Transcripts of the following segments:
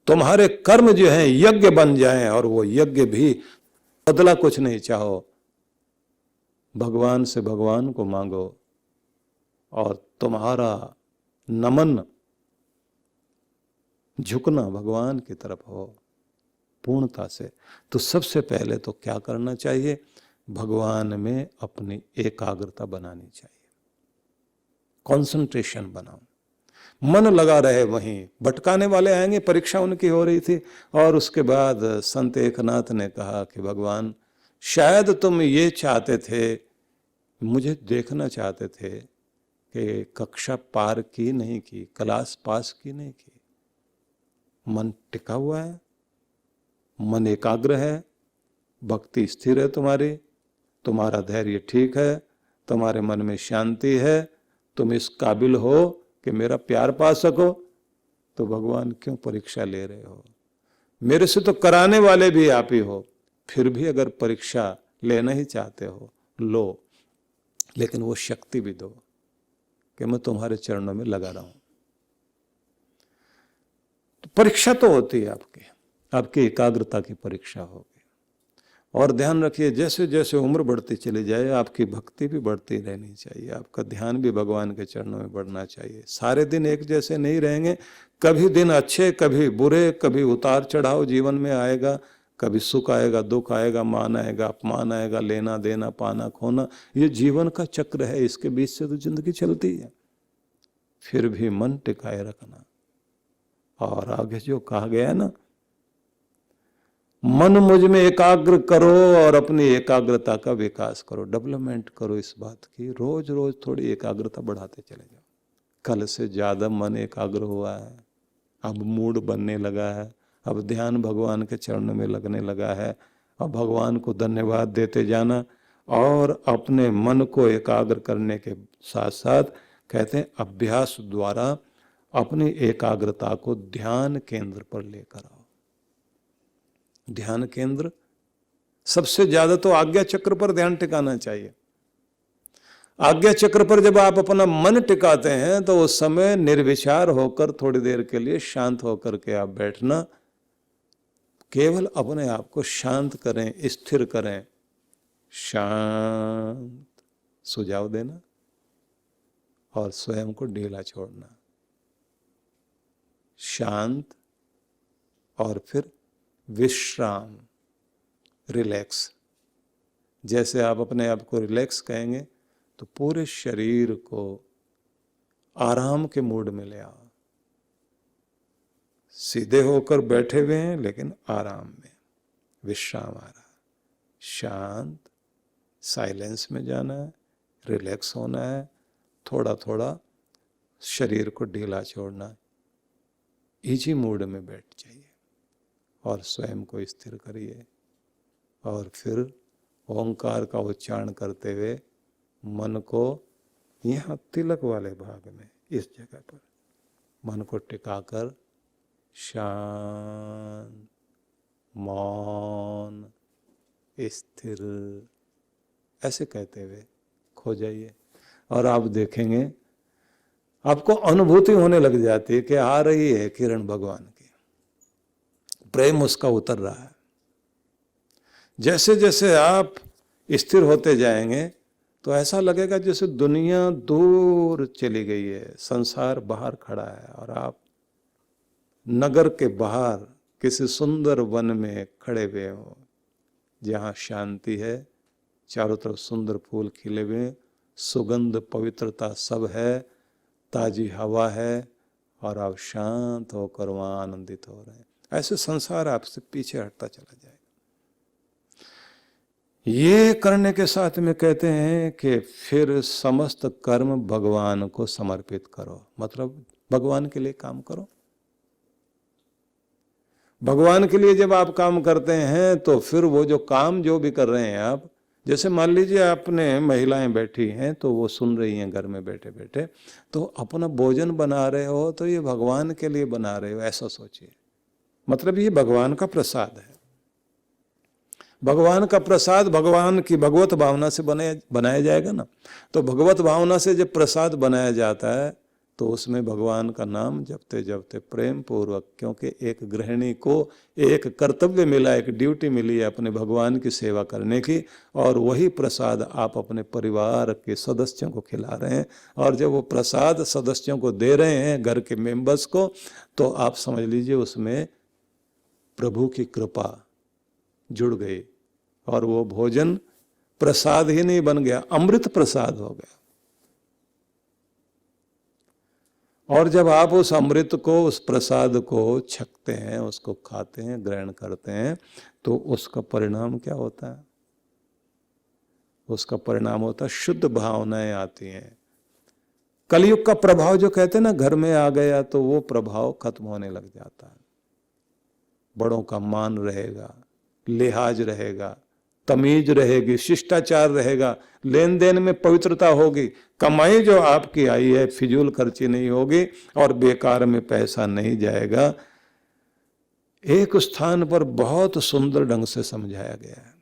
तुम्हारे कर्म जो हैं यज्ञ बन जाएं, और वो यज्ञ भी बदला कुछ नहीं चाहो, भगवान से भगवान को मांगो, और तुम्हारा नमन झुकना भगवान की तरफ हो पूर्णता से। तो सबसे पहले तो क्या करना चाहिए, भगवान में अपनी एकाग्रता बनानी चाहिए, कंसंट्रेशन बनाओ, मन लगा रहे वहीं। भटकाने वाले आएंगे, परीक्षा उनकी हो रही थी, और उसके बाद संत एकनाथ ने कहा कि भगवान शायद तुम ये चाहते थे, मुझे देखना चाहते थे कि कक्षा पार की नहीं की, क्लास पास की नहीं की, मन टिका हुआ है, मन एकाग्र है, भक्ति स्थिर है तुम्हारी, तुम्हारा धैर्य ठीक है, तुम्हारे मन में शांति है, तुम इस काबिल हो कि मेरा प्यार पा सको, तो भगवान क्यों परीक्षा ले रहे हो? मेरे से तो कराने वाले भी आप ही हो, फिर भी अगर परीक्षा लेना ही चाहते हो लो, लेकिन वो शक्ति भी दो कि मैं तुम्हारे चरणों में लगा रहा हूं। तो परीक्षा तो होती है आपकी एकाग्रता की परीक्षा होगी। और ध्यान रखिए, जैसे जैसे उम्र बढ़ती चली जाए आपकी भक्ति भी बढ़ती रहनी चाहिए, आपका ध्यान भी भगवान के चरणों में बढ़ना चाहिए। सारे दिन एक जैसे नहीं रहेंगे, कभी दिन अच्छे, कभी बुरे, कभी उतार चढ़ाव जीवन में आएगा, कभी सुख आएगा, दुख आएगा, मान आएगा, अपमान आएगा, लेना देना, पाना खोना, ये जीवन का चक्र है, इसके बीच से तो जिंदगी चलती है। फिर भी मन टिकाए रखना। और आगे जो कहा गया है ना, मन मुझ में एकाग्र करो और अपनी एकाग्रता का विकास करो, डेवलपमेंट करो इस बात की, रोज रोज थोड़ी एकाग्रता बढ़ाते चले जाओ। कल से ज्यादा मन एकाग्र हुआ है, अब मूड बनने लगा है, अब ध्यान भगवान के चरणों में लगने लगा है। अब भगवान को धन्यवाद देते जाना, और अपने मन को एकाग्र करने के साथ साथ कहते हैं अभ्यास द्वारा अपनी एकाग्रता को ध्यान केंद्र पर लेकर आओ। ध्यान केंद्र सबसे ज्यादा तो आज्ञा चक्र पर ध्यान टिकाना चाहिए। आज्ञा चक्र पर जब आप अपना मन टिकाते हैं तो उस समय निर्विचार होकर थोड़ी देर के लिए शांत होकर के आप बैठना, केवल अपने आप को शांत करें, स्थिर करें, शांत सुझाव देना और स्वयं को ढीला छोड़ना, शांत और फिर विश्राम, रिलैक्स। जैसे आप अपने आप को रिलैक्स कहेंगे तो पूरे शरीर को आराम के मूड में ले आओ। सीधे होकर बैठे हुए हैं लेकिन आराम में, विश्राम आ रहा, शांत, साइलेंस में जाना है, रिलैक्स होना है, थोड़ा थोड़ा शरीर को ढीला छोड़ना है, इजी मूड में बैठ जाइए और स्वयं को स्थिर करिए। और फिर ओंकार का उच्चारण करते हुए मन को यहाँ तिलक वाले भाग में, इस जगह पर मन को टिकाकर शांत, मौन, स्थिर, ऐसे कहते हुए खो जाइए। और आप देखेंगे आपको अनुभूति होने लग जाती है कि आ रही है किरण भगवान की, प्रेम उसका उतर रहा है। जैसे जैसे आप स्थिर होते जाएंगे तो ऐसा लगेगा जैसे दुनिया दूर चली गई है, संसार बाहर खड़ा है और आप नगर के बाहर किसी सुंदर वन में खड़े हुए हो, जहाँ शांति है, चारों तरफ सुंदर फूल खिले हुए, सुगंध, पवित्रता सब है, ताजी हवा है, और आप शांत होकर वहाँ आनंदित हो रहे हैं। ऐसे संसार आपसे पीछे हटता चला जाएगा। ये करने के साथ में कहते हैं कि फिर समस्त कर्म भगवान को समर्पित करो, मतलब भगवान के लिए काम करो। भगवान के लिए जब आप काम करते हैं तो फिर वो जो काम जो भी कर रहे हैं आप, जैसे मान लीजिए आपने महिलाएं बैठी हैं तो वो सुन रही हैं घर में बैठे बैठे, तो अपना भोजन बना रहे हो तो ये भगवान के लिए बना रहे हो, ऐसा सोचिए। मतलब ये भगवान का प्रसाद है। भगवान का प्रसाद भगवान की भगवत भावना से बनाया जाएगा ना। तो भगवत भावना से जब प्रसाद बनाया जाता है तो उसमें भगवान का नाम जपते जपते प्रेम पूर्वक, क्योंकि एक गृहिणी को एक कर्तव्य मिला, एक ड्यूटी मिली है अपने भगवान की सेवा करने की, और वही प्रसाद आप अपने परिवार के सदस्यों को खिला रहे हैं। और जब वो प्रसाद सदस्यों को दे रहे हैं, घर के मेंबर्स को, तो आप समझ लीजिए उसमें प्रभु की कृपा जुड़ गई, और वो भोजन प्रसाद ही नहीं बन गया, अमृत प्रसाद हो गया। और जब आप उस अमृत को, उस प्रसाद को छकते हैं, उसको खाते हैं, ग्रहण करते हैं, तो उसका परिणाम क्या होता है? उसका परिणाम होता है शुद्ध भावनाएं आती हैं। कलयुग का प्रभाव जो कहते हैं ना घर में आ गया, तो वो प्रभाव खत्म होने लग जाता है। बड़ों का मान रहेगा, लिहाज रहेगा, तमीज रहेगी, शिष्टाचार रहेगा, लेन देन में पवित्रता होगी, कमाई जो आपकी आई है फिजूल खर्ची नहीं होगी, और बेकार में पैसा नहीं जाएगा। एक स्थान पर बहुत सुंदर ढंग से समझाया गया है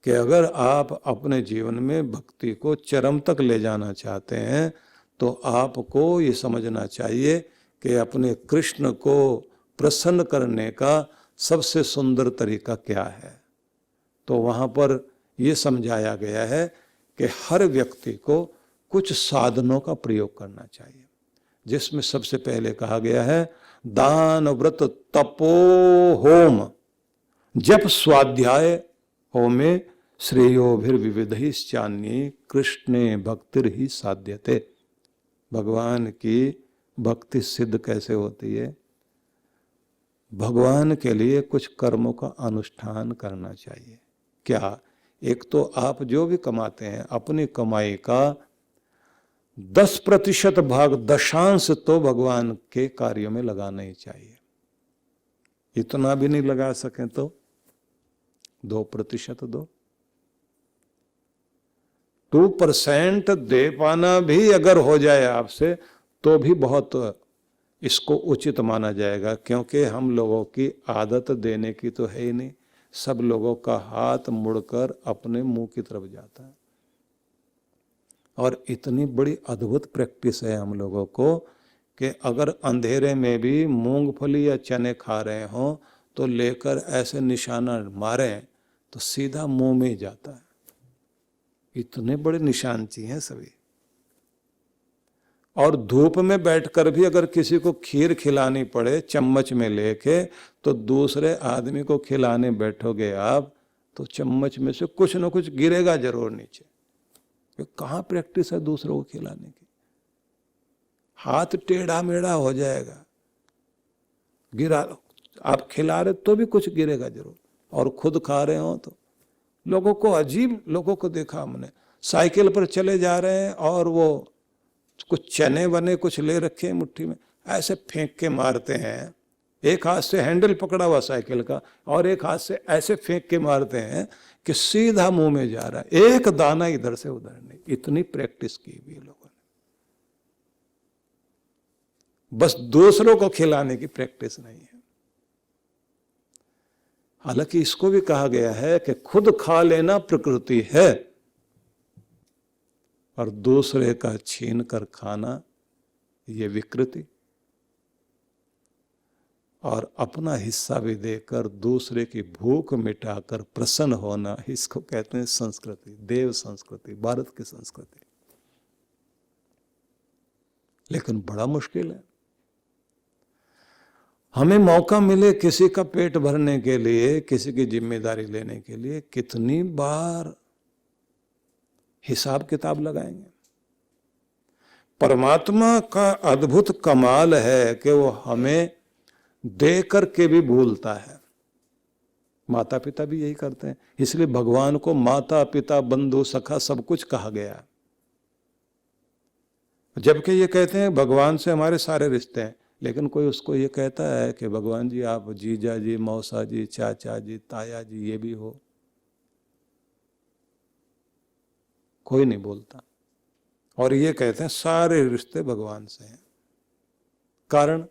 कि अगर आप अपने जीवन में भक्ति को चरम तक ले जाना चाहते हैं, तो आपको ये समझना चाहिए कि अपने कृष्ण को प्रसन्न करने का सबसे सुंदर तरीका क्या है। तो वहां पर यह समझाया गया है कि हर व्यक्ति को कुछ साधनों का प्रयोग करना चाहिए, जिसमें सबसे पहले कहा गया है दान, व्रत, तपो, होम, जप, स्वाध्याय, होमे श्रेयोभिर्विविधैश्चान्ये कृष्णे भक्तिर्हि साध्यते। भगवान की भक्ति सिद्ध कैसे होती है? भगवान के लिए कुछ कर्मों का अनुष्ठान करना चाहिए। क्या? एक तो आप जो भी कमाते हैं, अपनी कमाई का 10% भाग, दशांश तो भगवान के कार्यों में लगाना ही चाहिए। इतना भी नहीं लगा सकें तो 2% दो। 2% दे पाना भी अगर हो जाए आपसे, तो भी बहुत इसको उचित माना जाएगा, क्योंकि हम लोगों की आदत देने की तो है ही नहीं। सब लोगों का हाथ मुड़कर अपने मुंह की तरफ जाता है। और इतनी बड़ी अद्भुत प्रैक्टिस है हम लोगों को कि अगर अंधेरे में भी मूंगफली या चने खा रहे हों, तो लेकर ऐसे निशाना मारें तो सीधा मुंह में ही जाता है। इतने बड़े निशानची हैं सभी। और धूप में बैठकर भी अगर किसी को खीर खिलानी पड़े चम्मच में लेके, तो दूसरे आदमी को खिलाने बैठोगे आप, तो चम्मच में से कुछ न कुछ गिरेगा जरूर नीचे। कहाँ प्रैक्टिस है दूसरों को खिलाने की? हाथ टेढ़ा मेढ़ा हो जाएगा, गिरा। आप खिला रहे तो भी कुछ गिरेगा जरूर, और खुद खा रहे हो तो। लोगों को, अजीब लोगों को देखा हमने, साइकिल पर चले जा रहे हैं और वो कुछ चने बने कुछ ले रखे हैं मुट्ठी में, ऐसे फेंक के मारते हैं। एक हाथ से हैंडल पकड़ा हुआ साइकिल का, और एक हाथ से ऐसे फेंक के मारते हैं कि सीधा मुंह में जा रहा है, एक दाना इधर से उधर नहीं। इतनी प्रैक्टिस की हुई लोगों ने, बस दूसरों को खिलाने की प्रैक्टिस नहीं है। हालांकि इसको भी कहा गया है कि खुद खा लेना प्रकृति है, और दूसरे का छीन कर खाना ये विकृति। और अपना हिस्सा भी देकर दूसरे की भूख मिटाकर प्रसन्न होना, इसको कहते हैं संस्कृति, देव संस्कृति, भारत की संस्कृति। लेकिन बड़ा मुश्किल है। हमें मौका मिले किसी का पेट भरने के लिए, किसी की जिम्मेदारी लेने के लिए, कितनी बार हिसाब किताब लगाएंगे। परमात्मा का अद्भुत कमाल है कि वो हमें दे करके भी भूलता है। माता पिता भी यही करते हैं, इसलिए भगवान को माता पिता बंधु सखा सब कुछ कहा गया। जबकि ये कहते हैं भगवान से हमारे सारे रिश्ते हैं, लेकिन कोई उसको ये कहता है कि भगवान जी आप जीजा जी, मौसा जी, चाचा जी, ताया जी ये भी हो? कोई नहीं बोलता। और ये कहते हैं सारे रिश्ते भगवान से हैं। कारण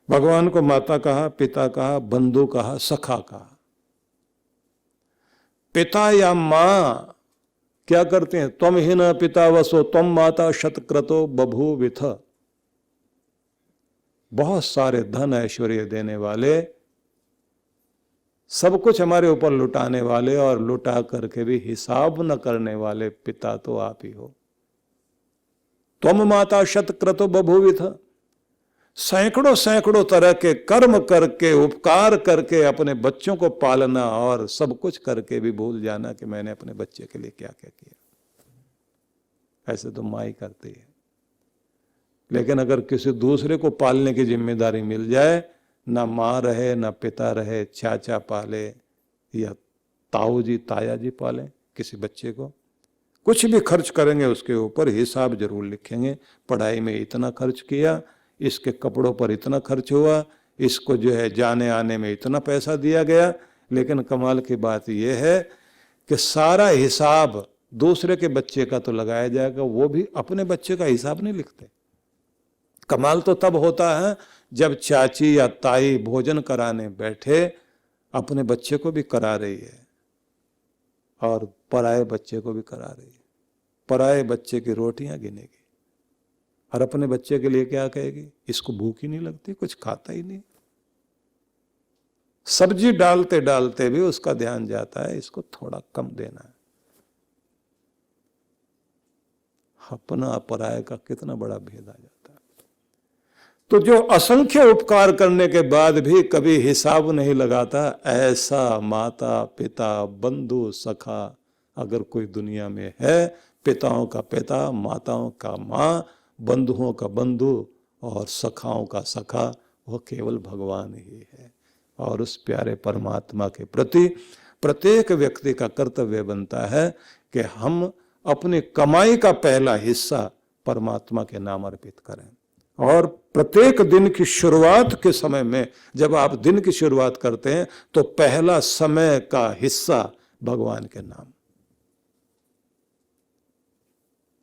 भगवान को माता कहा, पिता कहा, बंधु कहा, सखा कहा। पिता या मां क्या करते हैं? त्वम ही न पिता वसो त्वम माता शतक्रतो बभूविथ। बहुत सारे धन ऐश्वर्य देने वाले, सब कुछ हमारे ऊपर लुटाने वाले और लुटा करके भी हिसाब न करने वाले पिता तो आप ही हो। त्वम माता शतक्रतो बभूविथ। सैकड़ों सैकड़ों तरह के कर्म करके, उपकार करके अपने बच्चों को पालना और सब कुछ करके भी भूल जाना कि मैंने अपने बच्चे के लिए क्या क्या किया। ऐसे तो माँ ही करती है। लेकिन अगर किसी दूसरे को पालने की जिम्मेदारी मिल जाए, ना माँ रहे ना पिता रहे, चाचा पाले या ताऊ जी ताया जी पाले किसी बच्चे को, कुछ भी खर्च करेंगे उसके ऊपर हिसाब जरूर लिखेंगे। पढ़ाई में इतना खर्च किया, इसके कपड़ों पर इतना खर्च हुआ, इसको जो है जाने आने में इतना पैसा दिया गया। लेकिन कमाल की बात यह है कि सारा हिसाब दूसरे के बच्चे का तो लगाया जाएगा, वो भी अपने बच्चे का हिसाब नहीं लिखते। कमाल तो तब होता है जब चाची या ताई भोजन कराने बैठे, अपने बच्चे को भी करा रही है और पराये बच्चे को भी करा रही है। पराये बच्चे की रोटियां गिनेगी और अपने बच्चे के लिए क्या कहेगी? इसको भूख ही नहीं लगती, कुछ खाता ही नहीं। सब्जी डालते डालते भी उसका ध्यान जाता है, इसको थोड़ा कम देना है। अपना पराये का कितना बड़ा भेद आ जाता है। तो जो असंख्य उपकार करने के बाद भी कभी हिसाब नहीं लगाता, ऐसा माता पिता बंधु सखा अगर कोई दुनिया में है, पिताओं का पिता, माताओं का माँ, बंधुओं का बंधु और सखाओं का सखा, वो केवल भगवान ही है। और उस प्यारे परमात्मा के प्रति प्रत्येक व्यक्ति का कर्तव्य बनता है कि हम अपनी कमाई का पहला हिस्सा परमात्मा के नाम अर्पित करें। और प्रत्येक दिन की शुरुआत के समय में जब आप दिन की शुरुआत करते हैं तो पहला समय का हिस्सा भगवान के नाम।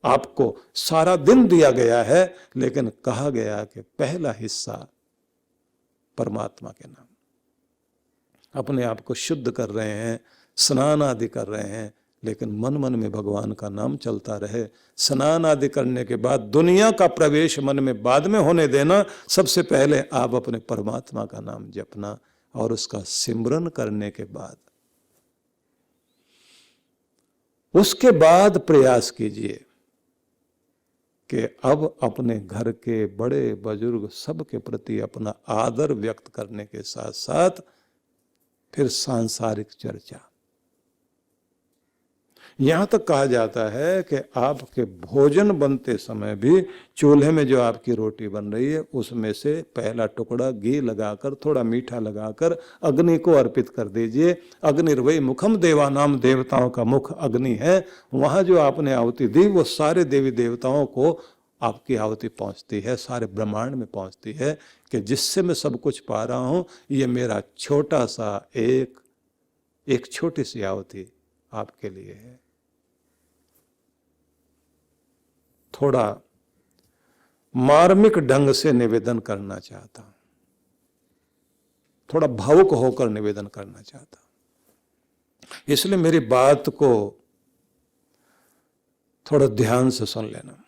आपको सारा दिन दिया गया है, लेकिन कहा गया कि पहला हिस्सा परमात्मा के नाम। अपने आप को शुद्ध कर रहे हैं, स्नान आदि कर रहे हैं, लेकिन मन मन में भगवान का नाम चलता रहे। स्नान आदि करने के बाद दुनिया का प्रवेश मन में बाद में होने देना, सबसे पहले आप अपने परमात्मा का नाम जपना और उसका सिमरन करने के बाद उसके बाद प्रयास कीजिए कि अब अपने घर के बड़े बुजुर्ग सबके प्रति अपना आदर व्यक्त करने के साथ साथ फिर सांसारिक चर्चा। यहां तक कहा जाता है कि आपके भोजन बनते समय भी चूल्हे में जो आपकी रोटी बन रही है उसमें से पहला टुकड़ा घी लगाकर, थोड़ा मीठा लगाकर अग्नि को अर्पित कर दीजिए। अग्निर्वै मुखम देवानाम, देवताओं का मुख अग्नि है। वहां जो आपने आहुति दी वो सारे देवी देवताओं को आपकी आहुति पहुंचती है, सारे ब्रह्मांड में पहुंचती है कि जिससे मैं सब कुछ पा रहा हूं, ये मेरा छोटा सा एक छोटी सी आहुति आपके लिए है। थोड़ा मार्मिक ढंग से निवेदन करना चाहता हूं, थोड़ा भावुक होकर निवेदन करना चाहता हूं, इसलिए मेरी बात को थोड़ा ध्यान से सुन लेना।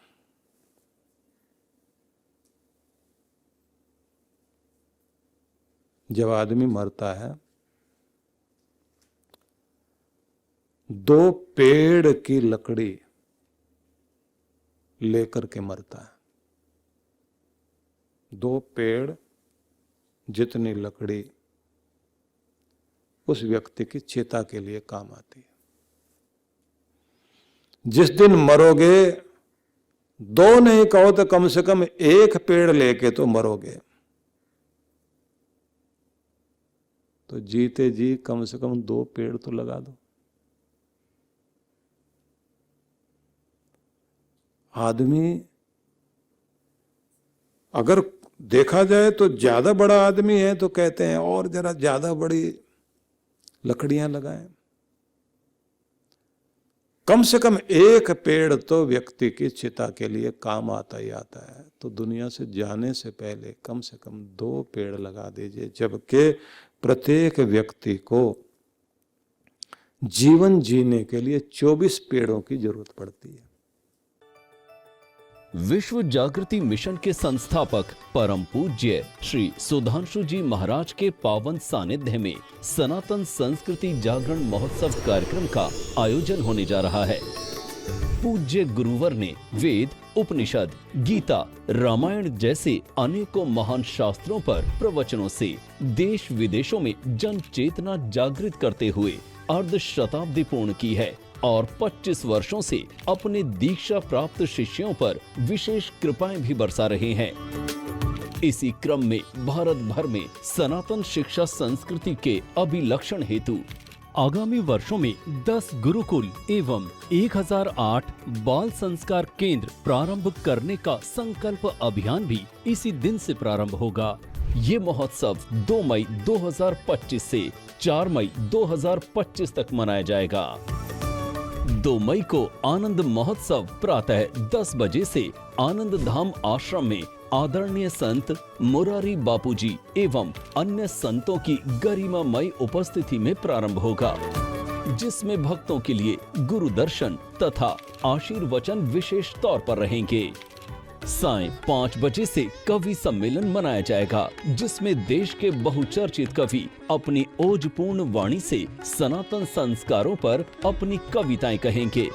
जब आदमी मरता है, 2 पेड़ की लकड़ी लेकर के मरता है। 2 पेड़ जितनी लकड़ी उस व्यक्ति की चिता के लिए काम आती है। जिस दिन मरोगे, 2 नहीं कहो तो कम से कम 1 पेड़ लेके तो मरोगे। तो जीते जी कम से कम 2 पेड़ तो लगा दो। आदमी अगर देखा जाए तो ज्यादा बड़ा आदमी है तो कहते हैं और जरा ज्यादा बड़ी लकड़ियां लगाएं। कम से कम 1 पेड़ तो व्यक्ति की चिता के लिए काम आता ही आता है। तो दुनिया से जाने से पहले कम से कम 2 पेड़ लगा दीजिए, जबकि प्रत्येक व्यक्ति को जीवन जीने के लिए 24 पेड़ों की जरूरत पड़ती है। विश्व जागृति मिशन के संस्थापक परम पूज्य श्री सुधांशु जी महाराज के पावन सानिध्य में सनातन संस्कृति जागरण महोत्सव कार्यक्रम का आयोजन होने जा रहा है। पूज्य गुरुवर ने वेद, उपनिषद, गीता, रामायण जैसे अनेकों महान शास्त्रों पर प्रवचनों से देश विदेशों में जन चेतना जागृत करते हुए अर्ध शताब्दी पूर्ण की है और 25 वर्षों से अपने दीक्षा प्राप्त शिष्यों पर विशेष कृपाएं भी बरसा रहे हैं। इसी क्रम में भारत भर में सनातन शिक्षा संस्कृति के अभिलक्षण हेतु आगामी वर्षों में 10 गुरुकुल एवं 1008 बाल संस्कार केंद्र प्रारंभ करने का संकल्प अभियान भी इसी दिन से प्रारंभ होगा। ये महोत्सव 2 मई 2025 से 4 मई 2025 तक मनाया जाएगा। 2 मई को आनंद महोत्सव प्रातः 10 बजे से आनंद धाम आश्रम में आदरणीय संत मुरारी बापूजी एवं अन्य संतों की गरिमामयी उपस्थिति में प्रारंभ होगा, जिसमें भक्तों के लिए गुरु दर्शन तथा आशीर्वचन विशेष तौर पर रहेंगे। सायं 5 बजे से कवि सम्मेलन मनाया जाएगा, जिसमें देश के बहुचर्चित कवि अपनी ओजपूर्ण वाणी से सनातन संस्कारों पर अपनी कविताएं कहेंगे।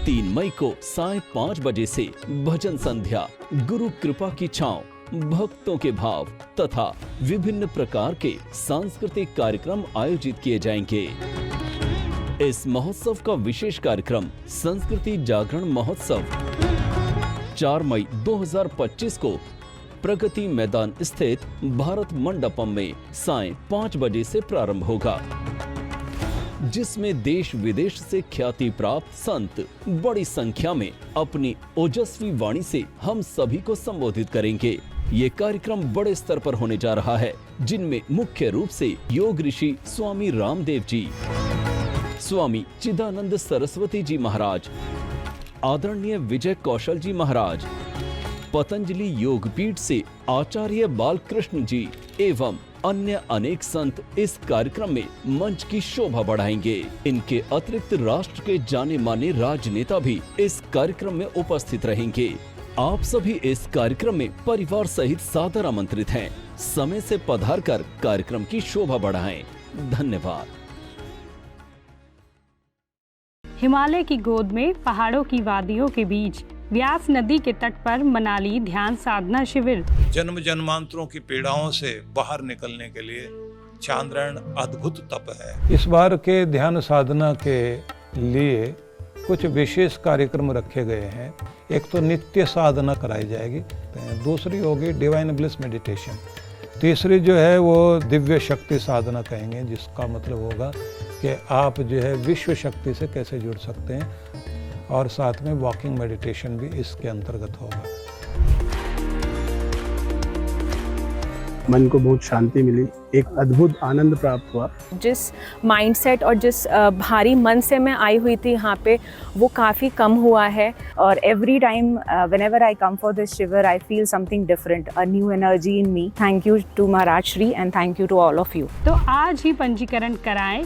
3 मई को सायं 5 बजे से भजन संध्या, गुरु कृपा की छांव, भक्तों के भाव तथा विभिन्न प्रकार के सांस्कृतिक कार्यक्रम आयोजित किए जाएंगे। इस महोत्सव का विशेष कार्यक्रम संस्कृति जागरण महोत्सव 4 मई 2025 को प्रगति मैदान स्थित भारत मंडपम में सायं 5 बजे से प्रारंभ होगा, जिसमें देश विदेश से ख्याति प्राप्त संत बड़ी संख्या में अपनी ओजस्वी वाणी से हम सभी को संबोधित करेंगे। ये कार्यक्रम बड़े स्तर पर होने जा रहा है, जिनमें मुख्य रूप से योग ऋषि स्वामी रामदेव जी, स्वामी चिदानंद सरस्वती जी महाराज, आदरणीय विजय कौशल जी महाराज, पतंजलि योगपीठ से आचार्य बालकृष्ण जी एवं अन्य अनेक संत इस कार्यक्रम में मंच की शोभा बढ़ाएंगे। इनके अतिरिक्त राष्ट्र के जाने माने राजनेता भी इस कार्यक्रम में उपस्थित रहेंगे। आप सभी इस कार्यक्रम में परिवार सहित सादर आमंत्रित हैं। समय से पधार कर कार्यक्रम की शोभा बढ़ाएं। धन्यवाद। हिमालय की गोद में पहाड़ों की वादियों के बीच व्यास नदी के तट पर मनाली ध्यान साधना शिविर। जन्म जन्मांतरों की पीड़ाओं से बाहर निकलने के लिए चांद्रायण अद्भुत तप है। इस बार के ध्यान साधना के लिए कुछ विशेष कार्यक्रम रखे गए हैं। एक तो नित्य साधना कराई जाएगी, दूसरी होगी डिवाइन ब्लिस मेडिटेशन, तीसरी जो है वो दिव्य शक्ति साधना कहेंगे, जिसका मतलब होगा कि आप जो है विश्व शक्ति से कैसे जुड़ सकते हैं, और साथ में वॉकिंग मेडिटेशन भी इसके अंतर्गत होगा। मन को बहुत शांति मिली, एक अद्भुत आनंद प्राप्त हुआ। जिस माइंडसेट और जिस भारी मन से मैं आई हुई थी यहाँ पे, वो काफ़ी कम हुआ है। और every time whenever I come for this शिविर I feel something different, a new energy in me. Thank you to Maharaj Shri and thank you to all of you. तो आज ही पंजीकरण कराएं।